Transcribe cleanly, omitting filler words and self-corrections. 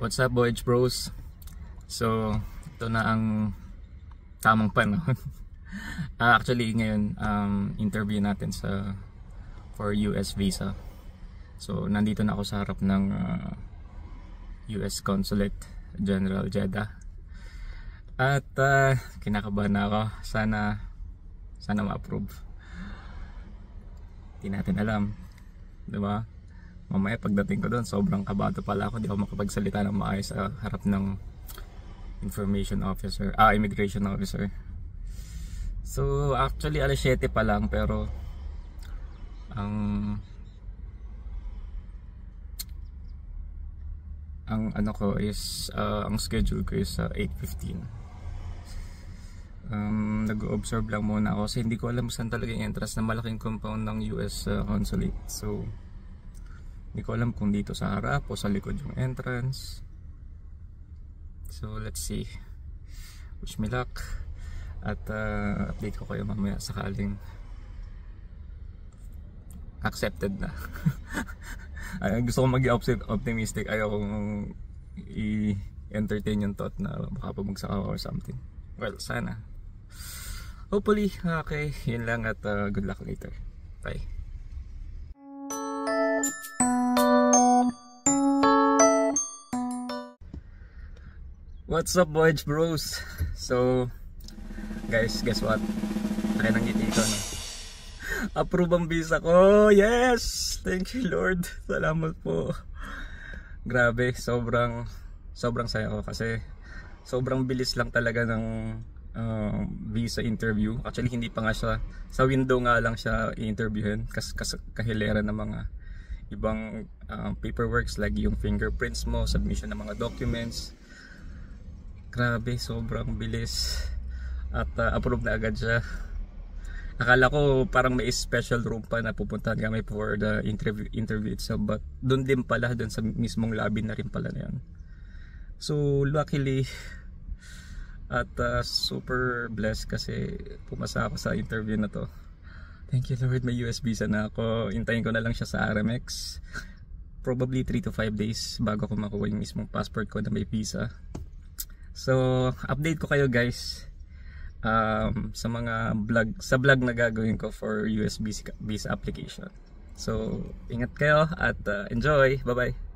What's up, Voyage Bros? So, ito na ang tamang panahon. Actually, ngayon, interview natin for US visa. So, nandito na ako sa harap ng US Consulate General Jeddah. At kinakabahan na ako. Sana ma-approve. Hindi natin alam, diba? Mamaya pagdating ko doon, sobrang kabado pala ako. Di ako makapagsalita ng maayos sa harap ng immigration officer. So actually alas 7 pa lang, pero ang ano ko is ang schedule ko is 8:15. Nag-observe lang muna ako kasi hindi ko alam saan talaga yung entrance na malaking compound ng US consulate. So hindi ko alam kung dito sa harap o sa likod yung entrance. So let's see. Wish me luck. At update ko kayo mamaya sakaling accepted na. Gusto ko mag-optimistic. Ayaw kong i-entertain yung thought na baka pabagsak ako or something. Well, sana. Hopefully. Okay, yun lang at good luck later. Bye. What's up, Voyage Bros? So guys, guess what? Akin ang ngiti ko, no? Approve ang visa ko. Yes! Thank you, Lord. Salamat po. Grabe, sobrang saya ko kasi sobrang bilis lang talaga ng visa interview. Actually, hindi pa nga siya sa window nga lang siya i-interviewin kasi kahilera ng mga ibang paperworks like yung fingerprints mo, submission ng mga documents. Grabe, sobrang bilis. At approve na agad siya. Akala ko parang may special room pa na pupuntahan kami for the interview itself, but doon din pala, doon sa mismong lobby na rin pala na yan. So luckily at super blessed kasi pumasa ako sa interview na to. Thank you, Lord, may US visa na ako. Hintayin ko na lang siya sa RMX. Probably 3 to 5 days bago ko makuha yung mismong passport ko na may visa. So update ko kayo, guys, sa mga vlog na gagawin ko for US visa application. So ingat kayo at enjoy. Bye bye.